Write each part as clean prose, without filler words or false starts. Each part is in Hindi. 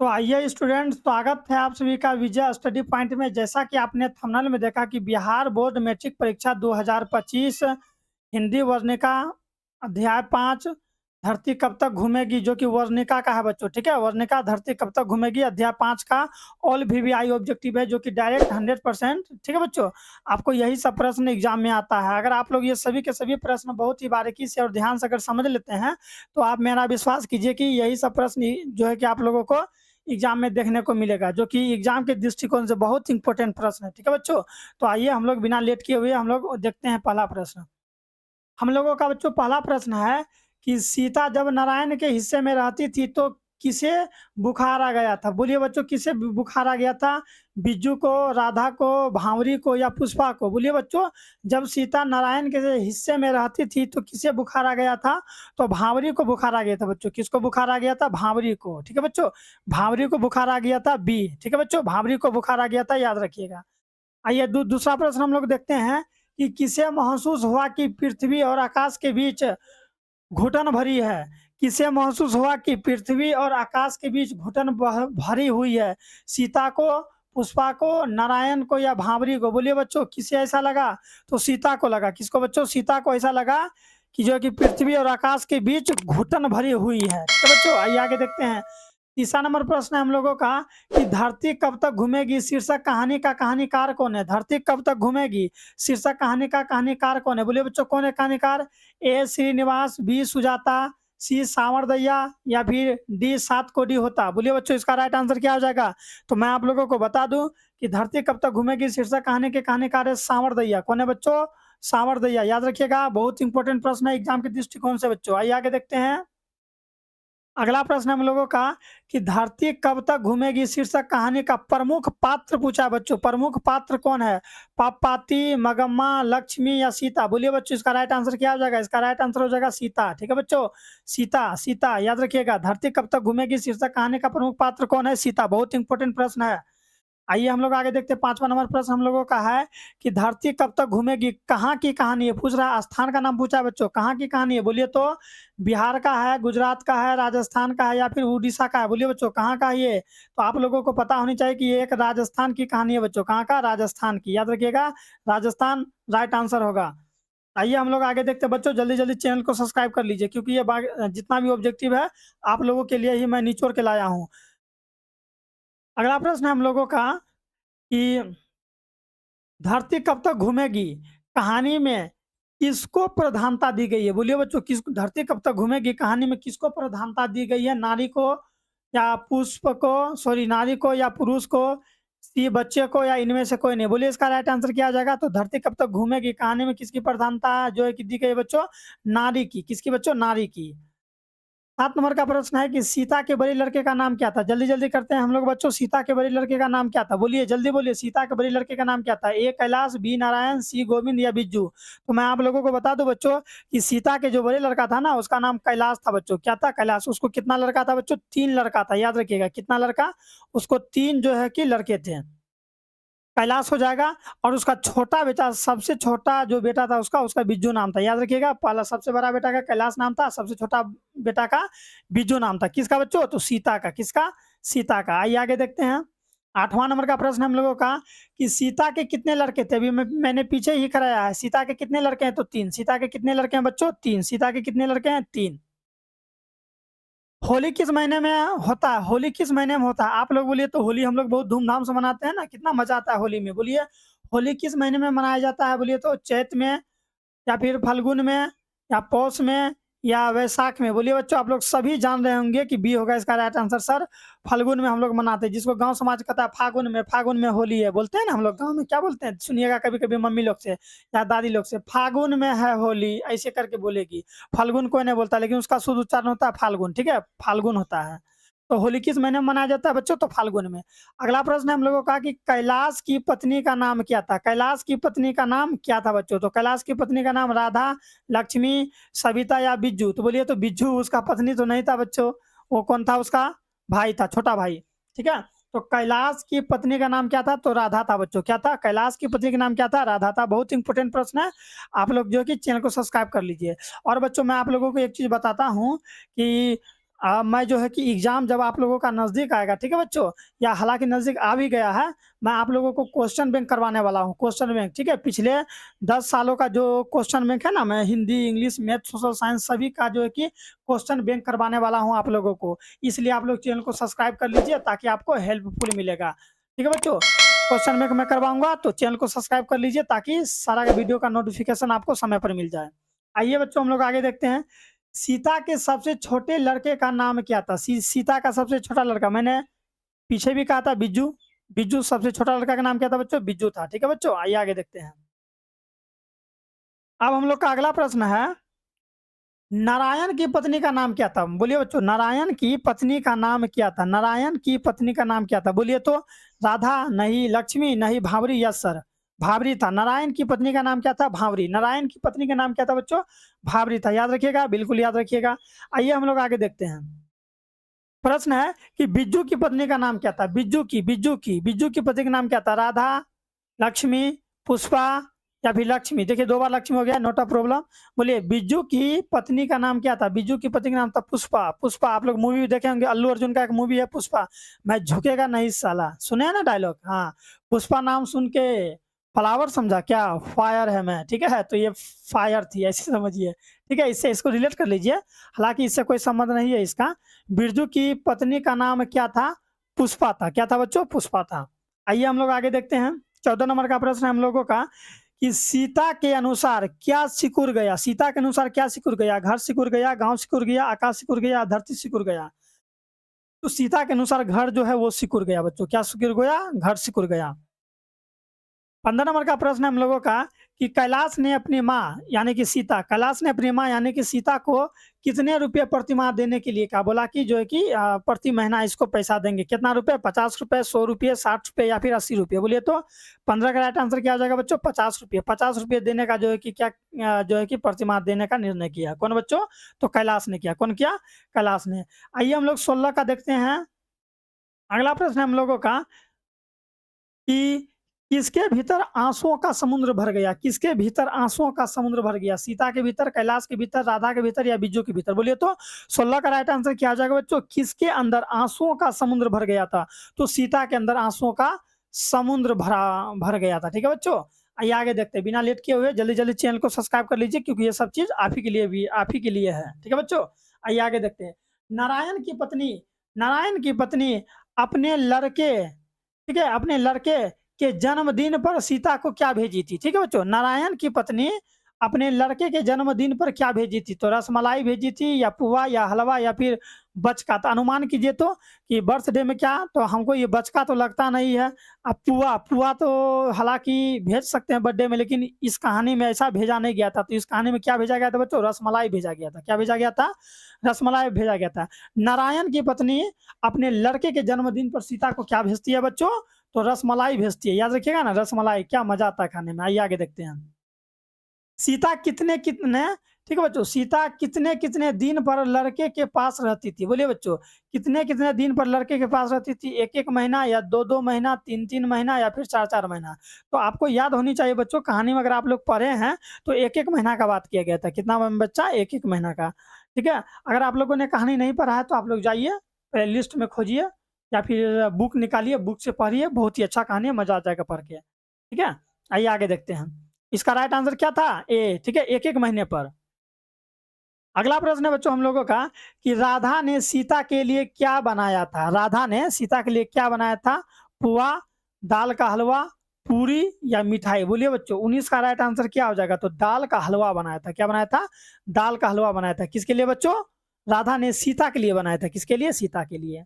तो आइए स्टूडेंट्स, स्वागत है आप सभी का विजय स्टडी पॉइंट में। जैसा कि आपने थंबनेल में देखा कि बिहार बोर्ड मैट्रिक परीक्षा 2025 हिंदी वर्णिका अध्याय 5 धरती कब तक घूमेगी, जो कि वर्णिका का है बच्चों। ठीक है, वर्णिका धरती कब तक घूमेगी अध्याय 5 का ऑल वीवीआई ऑब्जेक्टिव है, जो कि डायरेक्ट 100%। ठीक है बच्चों, आपको यही सब प्रश्न एग्जाम में आता है। अगर आप लोग ये सभी के सभी प्रश्न बहुत ही बारीकी से और ध्यान से अगर समझ लेते हैं तो आप मेरा विश्वास कीजिए कि यही सब प्रश्न जो है कि आप लोगों को एग्जाम में देखने को मिलेगा, जो कि एग्जाम के दृष्टिकोण से बहुत इंपॉर्टेंट प्रश्न है। ठीक है बच्चों, तो आइए हम लोग बिना लेट किए हुए हम लोग देखते हैं पहला प्रश्न। हम लोगों का बच्चों पहला प्रश्न है कि सीता जब नारायण के हिस्से में रहती थी तो किसे बुखार आ गया था। बोलिए बच्चों, किसे बुखार आ गया था? बिज्जू को, राधा को, भांवरी को या पुष्पा को? बोलिए बच्चों, जब सीता नारायण के हिस्से में रहती थी तो किसे बुखार आ गया था? तो भांवरी को बुखार आ गया था बच्चों। किसको बुखार आ गया था? भांवरी को। ठीक है बच्चों, भांवरी को बुखार आ गया था, बी। ठीक है बच्चों, भांवरी को बुखार आ गया था, याद रखिएगा। आइए दूसरा प्रश्न हम लोग देखते हैं कि किसे महसूस हुआ कि पृथ्वी और आकाश के बीच घुटन भरी है। किसे महसूस हुआ कि पृथ्वी और आकाश के बीच घुटन भरी हुई है? सीता को, पुष्पा को, नारायण को या भांवरी को? बोलिए बच्चों, किसे ऐसा लगा? तो सीता को लगा। किसको बच्चों? सीता को ऐसा लगा कि जो कि पृथ्वी और आकाश के बीच घुटन भरी हुई है। तो बच्चों आइए आगे देखते हैं। तीसरा नंबर प्रश्न है हम लोगों का कि धरती कब तक घूमेगी शीर्षक कहानी का कहानीकार कौन है? धरती कब तक घूमेगी शीर्षक कहानी का कहानीकार कौन है? बोलिए बच्चों, कौन है कहानीकार? ए श्रीनिवास, बी सुजाता, सी सावरदैया या फिर डी सात कोडी होता? बोलिए बच्चों, इसका राइट आंसर क्या हो जाएगा? तो मैं आप लोगों को बता दूं कि धरती कब तक घूमेगी शीर्षक कहानी के कहानीकार है सावरदैया। कौन है बच्चों? सावरदैया। याद रखिएगा, बहुत इंपॉर्टेंट प्रश्न है एग्जाम के दृष्टिकोण से बच्चों। आइए आगे देखते हैं। अगला प्रश्न हम लोगों का कि धरती कब तक घूमेगी शीर्षक कहानी का प्रमुख पात्र पूछा है बच्चों। प्रमुख पात्र कौन है? पापाती, मगम्मा, लक्ष्मी या सीता? बोलिए बच्चों, इसका राइट आंसर क्या हो जाएगा? इसका राइट आंसर हो जाएगा सीता। ठीक है बच्चों, सीता। सीता याद रखिएगा, धरती कब तक घूमेगी शीर्षक कहानी का प्रमुख पात्र कौन है? सीता। बहुत इंपॉर्टेंट प्रश्न है। आइए हम लोग आगे देखते हैं। पांचवा नंबर प्रश्न हम लोगों का है कि धरती कब तक घूमेगी कहाँ की कहानी है? पूछ रहा है, स्थान का नाम पूछा है बच्चों। कहाँ की कहानी है? बोलिए तो बिहार का है, गुजरात का है, राजस्थान का है या फिर उड़ीसा का है? बोलिए बच्चों, कहाँ का है ये? तो आप लोगों को पता होनी चाहिए कि ये एक राजस्थान की कहानी है बच्चों। कहाँ का? राजस्थान की। याद रखिएगा, राजस्थान राइट आंसर होगा। आइए हम लोग आगे देखते हैं बच्चों। जल्दी जल्दी चैनल को सब्सक्राइब कर लीजिए, क्योंकि ये जितना भी ऑब्जेक्टिव है आप लोगों के लिए ही मैं निचोड़ के लाया हूँ। अगला प्रश्न है हम लोगों का कि धरती कब तक घूमेगी कहानी में किसको प्रधानता दी गई है? बोलिए बच्चों, किस धरती कब तक घूमेगी कहानी में किसको प्रधानता दी गई है? नारी को या पुष्प को, सॉरी नारी को या पुरुष को, सी बच्चे को या इनमें से कोई नहीं? बोलिए इसका राइट आंसर क्या आ जाएगा? तो धरती कब तक घूमेगी कहानी में किसकी प्रधानता जो है कि दी गई है बच्चों? नारी की। किसकी बच्चों? नारी की। 7 नंबर का प्रश्न है कि सीता के बड़े लड़के का नाम क्या था? जल्दी जल्दी करते हैं हम लोग बच्चों। सीता के बड़े लड़के का नाम क्या था? बोलिए जल्दी बोलिए, सीता के बड़े लड़के का नाम क्या था? ए कैलाश, बी नारायण, सी गोविंद या बिज्जू? तो मैं आप लोगों को बता दूं बच्चों कि सीता के जो बड़े लड़का था ना, उसका नाम कैलाश था बच्चों। क्या था? कैलाश। उसको कितना लड़का था बच्चों? 3 लड़का था। याद रखिएगा, कितना लड़का? उसको 3 जो है कि लड़के थे। कैलाश हो जाएगा। और उसका छोटा बेटा, सबसे छोटा जो बेटा था उसका उसका बिज्जू नाम था। याद रखिएगा, पहला सबसे बड़ा बेटा का कैलाश नाम था, सबसे छोटा बेटा का बिज्जू नाम था। किसका बच्चों? तो सीता का। किसका? सीता का। आइए आगे देखते हैं। 8वां नंबर का प्रश्न हम लोगों का कि सीता के कितने लड़के थे? अभी मैंने पीछे ही कराया है। सीता के कितने लड़के हैं? तो 3। सीता के कितने लड़के हैं बच्चों? 3। सीता के कितने लड़के हैं? 3। होली किस महीने में होता है? होली किस महीने में होता है? आप लोग बोलिए तो होली हम लोग बहुत धूमधाम से मनाते हैं ना, कितना मजा आता है होली में। बोलिए होली किस महीने में मनाया जाता है? बोलिए तो चैत में या फिर फाल्गुन में या पौष में या वैशाख में? बोलिए बच्चों, आप लोग सभी जान रहे होंगे कि बी होगा इसका राइट आंसर सर। फाल्गुन में हम लोग मनाते हैं, जिसको गांव समाज कहता है फागुन में। फागुन में होली है बोलते हैं ना हम लोग गांव में। क्या बोलते हैं? सुनिएगा कभी कभी मम्मी लोग से या दादी लोग से, फागुन में है होली, ऐसे करके बोलेगी। फाल्गुन कोई नहीं बोलता, लेकिन उसका शुद्ध उच्चारण होता है फाल्गुन। ठीक है, फाल्गुन होता है। तो होली किस महीने में मनाया जाता है बच्चों? तो फाल्गुन में। अगला प्रश्न है हम लोगों का कि कैलाश की पत्नी का नाम क्या था? कैलाश की पत्नी का नाम क्या था बच्चों? तो कैलाश की पत्नी का नाम राधा, लक्ष्मी, सविता या बिज्जू? तो बोलिए तो बिज्जू उसका पत्नी तो नहीं था बच्चों। वो कौन था? उसका भाई था, छोटा भाई। ठीक है, तो कैलाश की पत्नी का नाम क्या था? तो राधा था बच्चों। क्या था? कैलाश की पत्नी का नाम क्या था? राधा था। बहुत इंपॉर्टेंट प्रश्न है। आप लोग जो है कि चैनल को सब्सक्राइब कर लीजिए। और बच्चों मैं आप लोगों को एक चीज बताता हूँ कि मैं जो है कि एग्ज़ाम जब आप लोगों का नज़दीक आएगा, ठीक है बच्चों? या हालाँकि नज़दीक आ भी गया है, मैं आप लोगों को क्वेश्चन बैंक करवाने वाला हूँ, क्वेश्चन बैंक, ठीक है? पिछले 10 सालों का जो क्वेश्चन बैंक है ना, मैं Hindi, English, math, social science सभी का जो है कि क्वेश्चन बैंक करवाने वाला हूँ आप लोगों को। इसलिए आप लोग चैनल को सब्सक्राइब कर लीजिए ताकि आपको हेल्पफुल मिलेगा, ठीक है बच्चों? क्वेश्चन बैंक मैं करवाऊँगा तो चैनल को सब्सक्राइब कर लीजिए ताकि सारा वीडियो का नोटिफ़िकेशन आपको समय पर मिल जाए। आइए बच्चों हम लोग आगे देखते हैं। सीता के सबसे छोटे लड़के का नाम क्या था? सीता का सबसे छोटा लड़का, मैंने पीछे भी कहा था बिज्जू। बिज्जू सबसे छोटा लड़का का नाम क्या था बच्चों? बिज्जू था। ठीक है बच्चों? आइए आगे देखते हैं। अब हम लोग का अगला प्रश्न है, नारायण की पत्नी का नाम क्या था? बोलिए बच्चों, नारायण की पत्नी का नाम क्या था? नारायण की पत्नी का नाम क्या था? बोलिए तो। राधा नहीं, लक्ष्मी नहीं, भावरी, यस सर, भावरी था। नारायण की पत्नी का नाम क्या था? भावरी। नारायण की पत्नी का नाम क्या था बच्चों? भावरी था। याद रखिएगा, बिल्कुल याद रखिएगा। आइए हम लोग आगे देखते हैं। प्रश्न है कि बिज्जू की पत्नी का नाम क्या था? बिज्जू की पत्नी का नाम क्या था? राधा, लक्ष्मी, पुष्पा या फिर लक्ष्मी? देखिए 2 बार लक्ष्मी हो गया, नॉट अ प्रॉब्लम। बोलिए बिज्जू की पत्नी का नाम क्या था? बिज्जू की पत्नी का नाम था पुष्पा। पुष्पा आप लोग मूवी देखे होंगे, अल्लू अर्जुन का एक मूवी है पुष्पा, मैं झुकेगा नहीं साला, सुने हैं ना डायलॉग? हाँ, पुष्पा नाम सुन के फ्लावर समझा क्या? फायर है मैं, ठीक है? तो ये फायर थी, ऐसे समझिए, ठीक है? इससे इसको रिलेट कर लीजिए, हालांकि इससे कोई संबंध नहीं है इसका। बिरजू की पत्नी का नाम क्या था? पुष्पा था। क्या था बच्चों? पुष्पा था। आइए हम लोग आगे देखते हैं। 14 नंबर का प्रश्न है हम लोगों का कि सीता के अनुसार क्या सिकुड़ गया? सीता के अनुसार क्या सिकुड़ गया? घर सिकुड़ गया, गांव सिकुड़ गया, आकाश सिकुड़ गया, धरती सिकुड़ गया? तो सीता के अनुसार घर जो है वो सिकुड़ गया बच्चों। क्या सिकुड़ गया? घर सिकुड़ गया। 15 नंबर का प्रश्न है हम लोगों का कि कैलाश ने अपनी माँ यानी कि सीता, कैलाश ने अपनी माँ यानी कि सीता को कितने रुपए प्रतिमाह देने के लिए कहा? बोला कि जो है कि प्रति महीना इसको पैसा देंगे। कितना रुपए? 50 रुपए, 100 रुपए, 60 रुपए या फिर 80 रुपए? बोलिए तो। 15 का राइट आंसर क्या हो जाएगा बच्चों? 50 रुपये। 50 रुपये देने का जो है कि क्या जो है कि प्रतिमाह देने का निर्णय किया। कौन बच्चों? तो कैलाश ने किया। कौन किया? कैलाश ने। आइए हम लोग 16 का देखते हैं। अगला प्रश्न है हम लोगों का कि किसके भीतर आंसुओं का समुद्र भर गया? किसके भीतर आंसुओं का समुद्र भर गया? सीता के भीतर, कैलाश के भीतर, राधा के भीतर या बिज्जू के भीतर? बोलिए तो। 16 का राइट आंसर क्या आ जाएगा बच्चों? किसके अंदर आंसुओं का समुद्र भर गया था? तो सीता के अंदर आंसुओं का समुद्र भर गया था। ठीक है बच्चों? आइए आगे देखते हैं, बिना लेट किए हुए जल्दी जल्दी चैनल को सब्सक्राइब कर लीजिए क्योंकि ये सब चीज आप ही के लिए भी, आप ही के लिए है। ठीक है बच्चों? आइए आगे देखते हैं। नारायण की पत्नी, नारायण की पत्नी अपने लड़के, ठीक है, अपने लड़के के जन्मदिन पर सीता को क्या भेजी थी? ठीक है बच्चों, नारायण की पत्नी अपने लड़के के जन्मदिन पर क्या भेजी थी? तो रसमलाई भेजी थी या पुआ या हलवा या फिर बचका? तो अनुमान कीजिए तो कि बर्थडे में क्या, तो हमको ये बचका तो लगता नहीं है। अब पुआ, पुआ तो हालांकि भेज सकते हैं बर्थडे में, लेकिन इस कहानी में ऐसा भेजा नहीं गया था। तो इस कहानी में क्या भेजा गया था बच्चों? रसमलाई भेजा गया था। क्या भेजा गया था? रसमलाई भेजा गया था। नारायण की पत्नी अपने लड़के के जन्मदिन पर सीता को क्या भेजती है बच्चों? तो रसमलाई भेजती है। याद रखिएगा ना, रसमलाई क्या मजा आता है खाने में। आइए आगे देखते हैं। सीता कितने कितने, ठीक है बच्चों, सीता कितने कितने दिन पर लड़के के पास रहती थी? बोलिए बच्चों, कितने कितने दिन पर लड़के के पास रहती थी? 1 1 महीना या 2 2 महीना, 3 3 महीना या फिर 4 4 महीना? तो आपको याद होनी चाहिए बच्चों, कहानी में अगर आप लोग पढ़े हैं तो 1 1 महीना का बात किया गया था। कितना बच्चा? 1 1 महीना का। ठीक है, अगर आप लोगों ने कहानी नहीं पढ़ा है तो आप लोग जाइए लिस्ट में खोजिए या फिर बुक निकालिए, बुक से पढ़िए, बहुत ही अच्छा कहानी है, मजा आ जाएगा पढ़ के। ठीक है, आइए आगे देखते हैं। इसका राइट आंसर क्या था? ए। ठीक है, 1 1 महीने पर। अगला प्रश्न है बच्चों हम लोगों का कि राधा ने सीता के लिए क्या बनाया था? राधा ने सीता के लिए क्या बनाया था? पुआ, दाल का हलवा, पूरी या मिठाई? बोलिए बच्चों, 19 का राइट आंसर क्या हो जाएगा? तो दाल का हलवा बनाया था। क्या बनाया था? दाल का हलवा बनाया था। किसके लिए बच्चों? राधा ने सीता के लिए बनाया था। किसके लिए? सीता के लिए।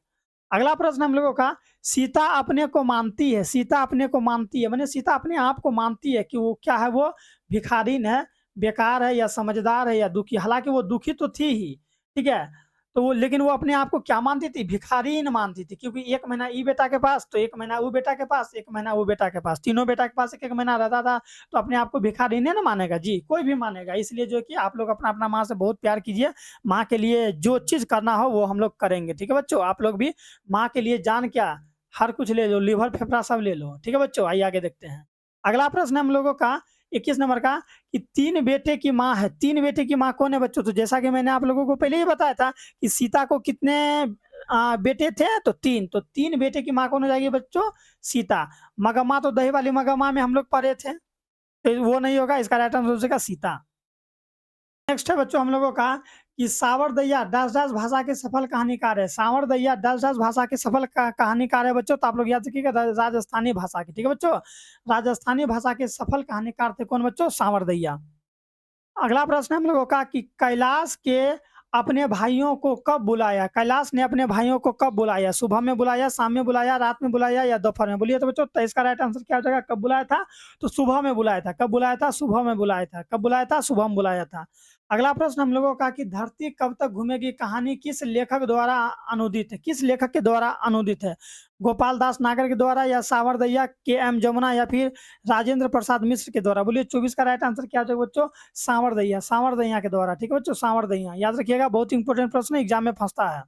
अगला प्रश्न हम लोगों का, सीता अपने को मानती है, सीता अपने को मानती है, मैंने सीता अपने आप को मानती है कि वो क्या है? वो भिखारिन है, बेकार है या समझदार है या दुखी? हालांकि वो दुखी तो थी ही, ठीक है, तो वो, लेकिन वो अपने आप को क्या मानती थी? भिखारिन मानती थी, क्योंकि 1 महीना ई बेटा के पास, तो 1 महीना वो बेटा के पास, 1 महीना वो बेटा के पास, तीनों बेटा के पास 1 1 महीना रहता था। तो अपने आप को भिखारिन ना मानेगा जी, कोई भी मानेगा। इसलिए जो है कि आप लोग अपना अपना माँ से बहुत प्यार कीजिए। माँ के लिए जो चीज करना हो वो हम लोग करेंगे। ठीक है बच्चों, आप लोग भी माँ के लिए जान क्या, हर कुछ ले लो, लीवर फेफड़ा सब ले लो। ठीक है बच्चों, आइए आगे देखते हैं। अगला प्रश्न हम लोगों का 21 नंबर का कि 3 बेटे की माँ है। 3 बेटे की माँ कौन है बच्चों? तो जैसा कि मैंने आप लोगों को पहले ही बताया था कि सीता को कितने बेटे थे? तो 3। तो 3 बेटे की माँ कौन हो जाएगी बच्चों? सीता। मगम्मा तो दही वाली मगम्मा में हम लोग पढ़े थे। तो वो नहीं होगा, इसका राइट आंसर हो जाएगा सीता। नेक्स्ट है बच्चों हम लोगों का कि सावरदैया डैश डैश भाषा के सफल कहानीकार है। सावरदैया डैश डैश भाषा के सफल कहानीकार है बच्चों। तो आप लोग याद रखिएगा राजस्थानी भाषा के, ठीक है बच्चों। राजस्थानी भाषा के सफल कहानीकार थे कौन बच्चों? सावरदैया। अगला प्रश्न हम लोगों का कि कैलाश के अपने भाइयों को कब बुलाया? कैलाश ने अपने भाइयों को कब बुलाया? सुबह में बुलाया, शाम में बुलाया, रात में बुलाया या दोपहर में? बोलिए तो बच्चों। तो इसका राइट आंसर क्या हो जाएगा? कब बुलाया था? तो सुबह में बुलाया था। कब बुलाया था? सुबह में बुलाया था। कब बुलाया था? सुबह में बुलाया था। अगला प्रश्न हम लोगों का कि धरती कब तक घूमेगी कहानी किस लेखक द्वारा अनुदित है? किस लेखक के द्वारा अनुदित है? गोपाल दास नागर के द्वारा या सावरदैया, के एम जमुना या फिर राजेंद्र प्रसाद मिश्र के द्वारा? बोलिए 24 का राइट आंसर क्या हो जाएगा बच्चों? सावरदैया। सावरदैया के द्वारा, ठीक है बच्चों। सावरदैया याद रखिएगा, बहुत इंपॉर्टेंट प्रश्न एग्जाम में फंसता है।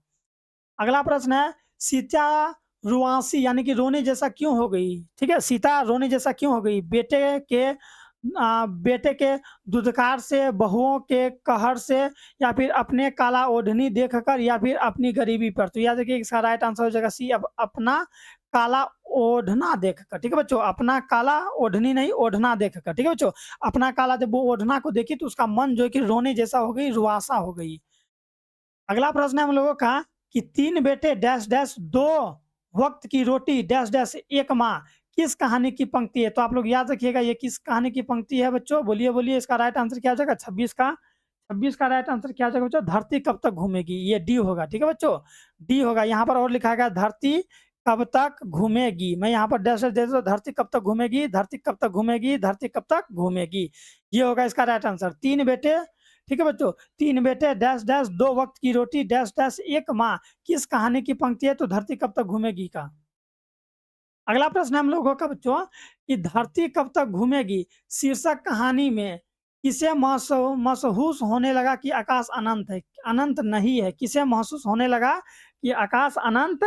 अगला प्रश्न है सीता रुआसी यानी कि रोने जैसा क्यों हो गई? ठीक है, सीता रोने जैसा क्यों हो गई? बेटे के दुदकार से, बहुओं के कहर से या फिर अपने काला ओढ़नी देखकर या फिर अपनी गरीबी पर? तो याद रखिए इसका राइट आंसर हो जाएगा सी, अपना काला ओढ़ना देखकर, ठीक है बच्चों। अपना काला ओढ़नी नहीं, ओढ़ना देखकर, ठीक है बच्चों। अपना काला जब वो ओढ़ना को देखी तो उसका मन जो है कि रोने जैसा हो गई, रुआसा हो गई। अगला प्रश्न है हम लोगों का कि 3 बेटे डैश डैश 2 वक्त की रोटी डैश डैश एक माँ किस कहानी की पंक्ति है? तो आप लोग याद रखिएगा ये किस कहानी की पंक्ति है बच्चों? बोलिए बोलिए इसका राइट आंसर क्या हो जाएगा? 26 का राइट आंसर क्या हो जाएगा बच्चों? धरती कब तक घूमेगी, ये डी होगा, ठीक है बच्चों। डी होगा। यहाँ पर और लिखा गया धरती कब तक घूमेगी। मैं यहाँ पर डैश डैश दे देता हूं, धरती कब तक घूमेगी, धरती कब तक घूमेगी, धरती कब तक घूमेगी। ये होगा इसका राइट आंसर। 3 बेटे, ठीक है बच्चों। 3 बेटे डैश डैश 2 वक्त की रोटी डैश डैश एक माँ किस कहानी की पंक्ति है? तो धरती कब तक घूमेगी का। अगला प्रश्न हम लोगों का बच्चों कि धरती कब तक घूमेगी शीर्षक कहानी में किसे महसूस होने लगा कि आकाश अनंत है? अनंत नहीं है। किसे महसूस होने लगा कि आकाश अनंत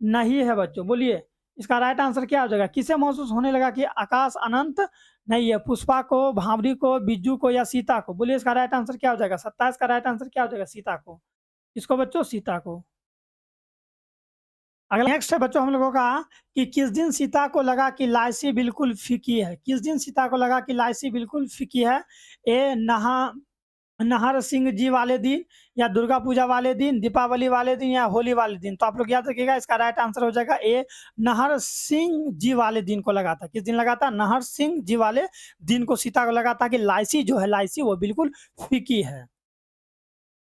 नहीं है बच्चों? बोलिए इसका राइट आंसर क्या हो जाएगा? किसे महसूस होने लगा कि आकाश अनंत नहीं है? पुष्पा को, भावरी को, बिज्जू को या सीता को? बोलिए इसका राइट आंसर क्या हो जाएगा? 27 का राइट आंसर क्या हो जाएगा? सीता को। इसको बच्चों? सीता को। अगला नेक्स्ट है बच्चों हम लोगों का कि किस दिन सीता को लगा कि लाइसी बिल्कुल फीकी है? किस दिन सीता को लगा कि लाइसी बिल्कुल फीकी है? ए नहर सिंह जी वाले दिन या दुर्गा पूजा वाले दिन, दीपावली वाले दिन या होली वाले दिन? तो आप लोग याद रखिएगा इसका राइट आंसर हो जाएगा ए, नहर सिंह जी वाले दिन को लगा था। किस दिन लगा था? नहर सिंह जी वाले दिन को सीता को लगा था कि लाइसी जो है, लाइसी वो बिल्कुल फीकी है।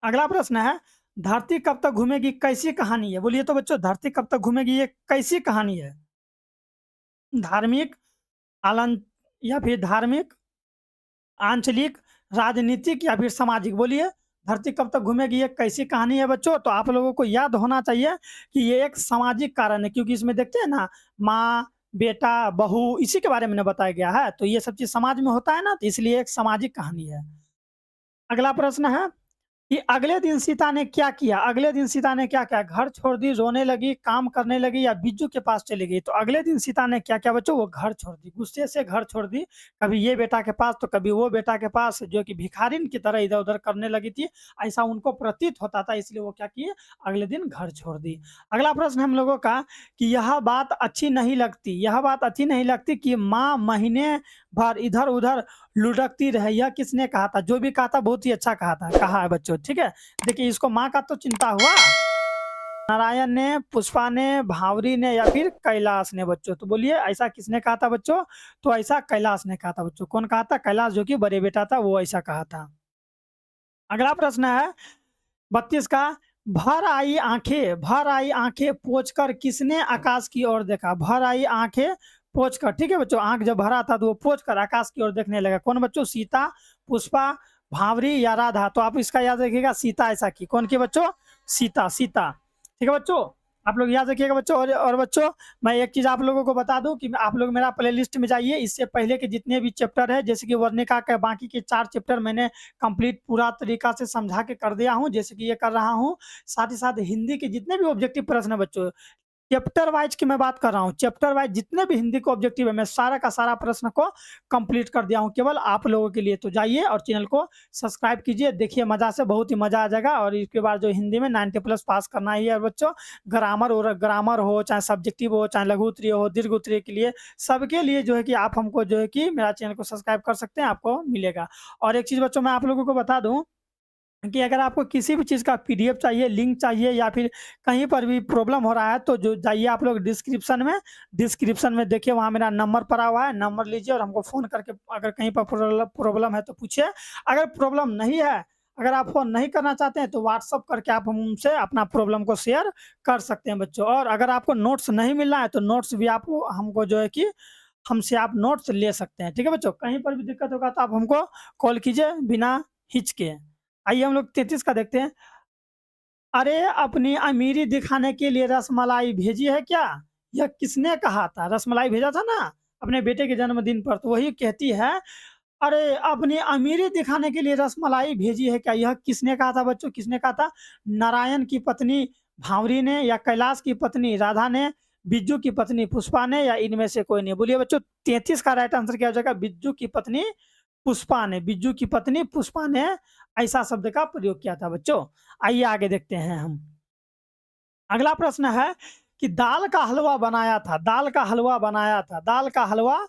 अगला प्रश्न है धरती कब तक घूमेगी कैसी कहानी है? बोलिए तो बच्चों धरती कब तक घूमेगी ये कैसी कहानी है? धार्मिक, आलन या फिर धार्मिक, आंचलिक, राजनीतिक या फिर सामाजिक? बोलिए धरती कब तक घूमेगी ये कैसी कहानी है बच्चों? तो आप लोगों को याद होना चाहिए कि ये एक सामाजिक कारण है, क्योंकि इसमें देखते हैं ना माँ, बेटा, बहू, इसी के बारे में ना बताया गया है। तो ये सब चीज समाज में होता है ना, तो इसलिए एक सामाजिक कहानी है। अगला प्रश्न है कि अगले दिन सीता ने क्या किया? अगले दिन सीता ने क्या किया? घर छोड़ दी, रोने लगी, काम करने लगी या बिज्जू के पास चली गई? तो अगले दिन सीता ने क्या किया बच्चों? वो घर छोड़ दी, गुस्से से घर छोड़ दी। कभी ये बेटा के पास तो कभी वो बेटा के पास, जो कि भिखारिन की तरह इधर उधर करने लगी थी, ऐसा उनको प्रतीत होता था, इसलिए वो क्या किए? अगले दिन घर छोड़ दी। अगला प्रश्न हम लोगों का कि यह बात अच्छी नहीं लगती, यह बात अच्छी नहीं लगती कि माँ महीने भर इधर उधर लुढ़कती रहे, यह किसने कहा था? जो भी कहा था बहुत ही अच्छा कहा है बच्चों, ठीक है। देखिए इसको माँ का तो चिंता हुआ, नारायण ने, पुष्पा ने, भावरी ने या फिर कैलाश ने बच्चों? तो बोलिए ऐसा किसने कहा था बच्चों? तो ऐसा कैलाश ने कहा था बच्चों। कौन कहा था? कैलाश, जो कि बड़े बेटा था, वो ऐसा कहा था। अगला प्रश्न है 32 का भर आई आंखें पोंछकर किसने आकाश की ओर देखा? भर आई आंखें पोंछकर, ठीक है बच्चों। आंख जब भरा था तो वो पोंछकर आकाश की ओर देखने लगा। कौन बच्चों? सीता, पुष्पा, भावरी या राधा? तो आप इसका याद रखिएगा, सीता ऐसा की। कौन की बच्चों? सीता, सीता, ठीक है बच्चों। आप लोग याद रखिएगा बच्चों। और बच्चों मैं एक चीज आप लोगों को बता दूं कि आप लोग मेरा प्ले लिस्ट में जाइए, इससे पहले के जितने भी चैप्टर है, जैसे कि वर्णिका के बाकी के 4 चैप्टर मैंने कंप्लीट पूरा तरीका से समझा के कर दिया हूं, जैसे कि ये कर रहा हूं। साथ ही साथ हिंदी के जितने भी ऑब्जेक्टिव प्रश्न है बच्चों, चैप्टर वाइज की मैं बात कर रहा हूँ, चैप्टर वाइज जितने भी हिंदी के ऑब्जेक्टिव है मैं सारा का सारा प्रश्न को कंप्लीट कर दिया हूँ केवल आप लोगों के लिए। तो जाइए और चैनल को सब्सक्राइब कीजिए, देखिए मजा से, बहुत ही मजा आ जाएगा। और इसके बाद जो हिंदी में 90 प्लस पास करना ही है बच्चों। ग्रामर हो, चाहे सब्जेक्टिव हो, चाहे लघु उत्तरीय हो, दीर्घ उत्तरीय के लिए, सबके लिए जो है कि आप हमको जो है कि मेरा चैनल को सब्सक्राइब कर सकते हैं, आपको मिलेगा। और एक चीज़ बच्चों मैं आप लोगों को बता दूँ कि अगर आपको किसी भी चीज़ का पीडीएफ चाहिए, लिंक चाहिए या फिर कहीं पर भी प्रॉब्लम हो रहा है, तो जो जाइए आप लोग डिस्क्रिप्शन में देखिए, वहाँ मेरा नंबर पड़ा हुआ है, नंबर लीजिए और हमको फ़ोन करके अगर कहीं पर प्रॉब्लम है तो पूछिए। अगर प्रॉब्लम नहीं है, अगर आप फ़ोन नहीं करना चाहते हैं तो व्हाट्सएप करके आप हमसे अपना प्रॉब्लम को शेयर कर सकते हैं बच्चों। और अगर आपको नोट्स नहीं मिल रहा है तो नोट्स भी आप हमको जो है कि हमसे आप नोट्स ले सकते हैं। ठीक है बच्चों? कहीं पर भी दिक्कत होगा तो आप हमको कॉल कीजिए बिना हिचके। आइए हम लोग 33 का देखते हैं। अरे अपनी अमीरी दिखाने के लिए रसमलाई भेजी है क्या? यह किसने कहा था? रसमलाई भेजा था ना अपने बेटे के जन्मदिन पर, तो वही कहती है, अरे अपनी अमीरी दिखाने के लिए रसमलाई भेजी है क्या? यह किसने कहा था बच्चों? किसने कहा था? नारायण की पत्नी भांवरी ने, या कैलाश की पत्नी राधा ने, बिज्जू की पत्नी पुष्पा ने, या इनमें से कोई नहीं? बोलिए बच्चों, 33 का राइट आंसर क्या हो जाएगा? बिज्जू की पत्नी पुष्पा ने, बिज्जू की पत्नी पुष्पा ने ऐसा शब्द का प्रयोग किया था बच्चों। आइए आगे देखते हैं हम। अगला प्रश्न है कि दाल का हलवा बनाया था, दाल का हलवा बनाया था, दाल का हलवा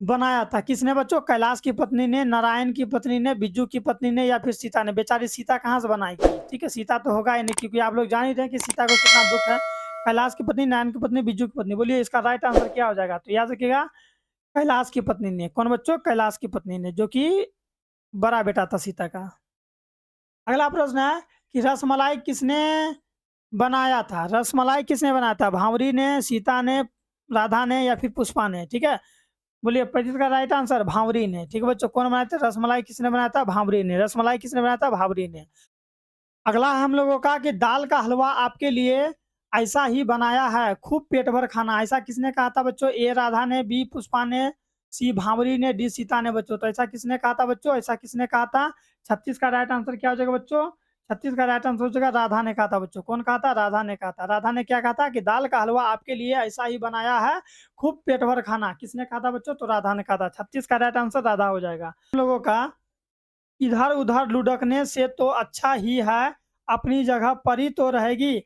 बनाया था किसने बच्चों? कैलाश की पत्नी ने, नारायण की पत्नी ने, बिज्जू की पत्नी ने, या फिर सीता ने? बेचारी सीता कहाँ से बनाएगी? ठीक है, सीता तो होगा ही नहीं, क्योंकि आप लोग जान ही रहे हैं कि सीता को कितना दुख है। कैलाश की पत्नी, नारायण की पत्नी, बिज्जू की पत्नी, बोलिए इसका राइट आंसर क्या हो जाएगा? तो याद रखिएगा, कैलाश की पत्नी ने। कौन बच्चों? कैलाश की पत्नी ने, जो कि बड़ा बेटा था सीता का। अगला प्रश्न है कि रसमलाई किसने बनाया था? रसमलाई किसने बनाया था? भांवरी ने, सीता ने, राधा ने, या फिर पुष्पा ने? ठीक है, बोलिए 25 का राइट आंसर भांवरी ने। ठीक है बच्चों, कौन बनाया था? रसमलाई किसने बनाया था? भांवरी ने। रसमलाई किसने बनाया था? भांवरी ने। अगला हम लोगों का कि दाल का हलवा आपके लिए ऐसा ही बनाया है, खूब पेट भर खाना, ऐसा किसने कहा था बच्चों? ए राधा ने, बी पुष्पा ने, सी भांवरी ने, डी सीता ने बच्चों। तो ऐसा किसने कहा था बच्चों? ऐसा किसने कहा था? 36 का राइट आंसर क्या हो जाएगा बच्चों? 36 का राइट आंसर हो जाएगा राधा ने कहा था बच्चों। कौन कहा था? राधा ने कहा था। राधा ने क्या कहा था? कि दाल का हलवा आपके लिए ऐसा ही बनाया है, खूब पेट भर खाना, किसने कहा था बच्चों? तो राधा ने कहा था। 36 का राइट आंसर राधा हो जाएगा। हम लोगों का इधर उधर लुढ़कने से तो अच्छा ही है, अपनी जगह परी तो रहेगी,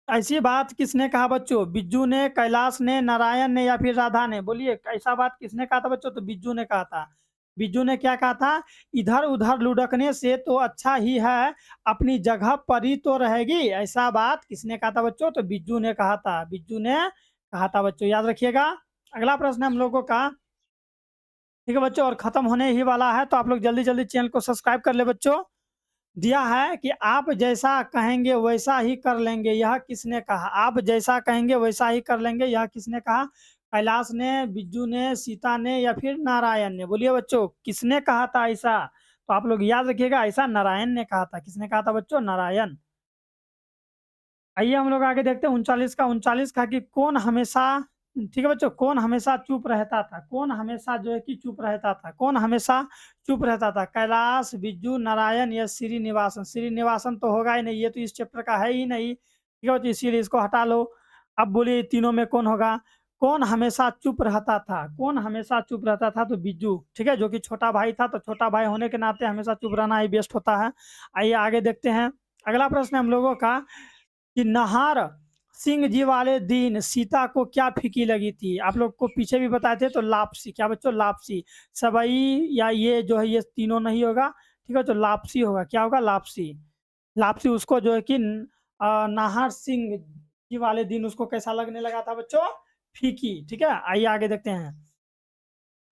ऐसी बात किसने कहा बच्चों? बिज्जू ने, कैलाश ने, नारायण ने, या फिर राधा ने? बोलिए ऐसा बात किसने कहा था बच्चों? तो बिज्जू ने कहा था। बिज्जू ने क्या कहा था? इधर उधर लुढ़कने से तो अच्छा ही है, अपनी जगह परी तो रहेगी, ऐसा बात किसने कहा था बच्चों? तो बिज्जू ने कहा था। बिज्जू ने कहा था बच्चों, याद रखिएगा। अगला प्रश्न हम लोगों का, ठीक है बच्चों, और खत्म होने ही वाला है, तो आप लोग जल्दी जल्दी चैनल को सब्सक्राइब कर ले बच्चों। दिया है कि आप जैसा कहेंगे वैसा ही कर लेंगे, यह किसने कहा? आप जैसा कहेंगे वैसा ही कर लेंगे, यह किसने कहा? कैलाश ने, बिज्जू ने, सीता ने, या फिर नारायण ने? बोलिए बच्चों, किसने कहा था ऐसा? तो आप लोग याद रखिएगा, ऐसा नारायण ने कहा था। किसने कहा था बच्चों? नारायण। आइए हम लोग आगे देखते हैं 39 का। 39 का कि कौन हमेशा, ठीक है बच्चों, कौन हमेशा चुप रहता था? कौन हमेशा जो है कि चुप रहता था? कौन हमेशा चुप रहता था? कैलाश, बिज्जू, नारायण, या श्रीनिवासन? श्रीनिवासन तो होगा ही नहीं, ये तो इस चैप्टर का है ही नहीं। ठीक है बच्चों, इसीलिए इसको हटा लो। अब बोलिए तीनों में कौन होगा? कौन हमेशा चुप रहता था? कौन हमेशा चुप रहता था? तो बिज्जू, ठीक है, जो कि छोटा भाई था, तो छोटा भाई होने के नाते हमेशा चुप रहना ही बेस्ट होता है। आइए आगे देखते हैं। अगला प्रश्न हम लोगों का कि नहार सिंह जी वाले दिन सीता को क्या फीकी लगी थी? आप लोग को पीछे भी बताए थे, तो लापसी। क्या बच्चों? लापसी। सबई, या ये जो है ये तीनों नहीं होगा, ठीक है, तो लापसी होगा। क्या होगा? लापसी। लापसी उसको जो है कि नाहर सिंह जी वाले दिन उसको कैसा लगने लगा था बच्चों? फीकी। ठीक है, आइए आगे देखते हैं।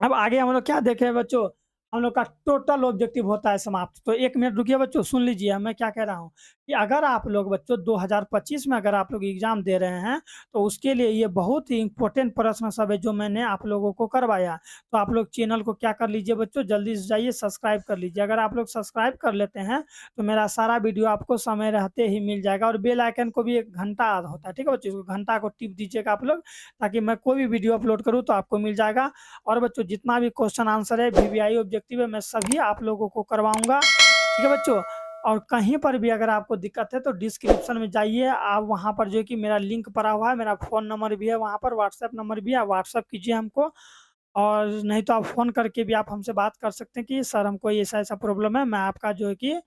अब आगे हम लोग क्या देखे बच्चों? हम लोग का टोटल ऑब्जेक्टिव होता है समाप्त। तो 1 मिनट रुकिए बच्चों, सुन लीजिए मैं क्या कह रहा हूँ। कि अगर आप लोग बच्चों 2025 में अगर आप लोग एग्जाम दे रहे हैं, तो उसके लिए ये बहुत ही इंपॉर्टेंट प्रश्न सब है जो मैंने आप लोगों को करवाया। तो आप लोग चैनल को क्या कर लीजिए बच्चों, जल्दी से जाइए सब्सक्राइब कर लीजिए। अगर आप लोग सब्सक्राइब कर लेते हैं तो मेरा सारा वीडियो आपको समय रहते ही मिल जाएगा। और बेल आइकन को भी एक घंटा होता है, ठीक है बच्चों, घंटा को टिप दीजिएगा आप लोग, ताकि मैं कोई भी वीडियो अपलोड करूँ तो आपको मिल जाएगा। और बच्चों जितना भी क्वेश्चन आंसर है, वीवीआई ऑब्जेक्टिव है, मैं सभी आप लोगों को करवाऊंगा। ठीक है बच्चों, और कहीं पर भी अगर आपको दिक्कत है तो डिस्क्रिप्शन में जाइए, आप वहाँ पर जो है कि मेरा लिंक पड़ा हुआ है, मेरा फ़ोन नंबर भी है वहाँ पर, व्हाट्सएप नंबर भी है, व्हाट्सएप कीजिए हमको। और नहीं तो आप फ़ोन करके भी आप हमसे बात कर सकते हैं कि सर हमको ये ऐसा-ऐसा प्रॉब्लम है, मैं आपका जो है कि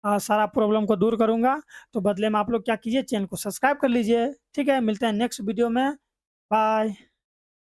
सारा प्रॉब्लम को दूर करूँगा। तो बदले में आप लोग क्या कीजिए, चैनल को सब्सक्राइब कर लीजिए। ठीक है, मिलते हैं नेक्स्ट वीडियो में। बाय।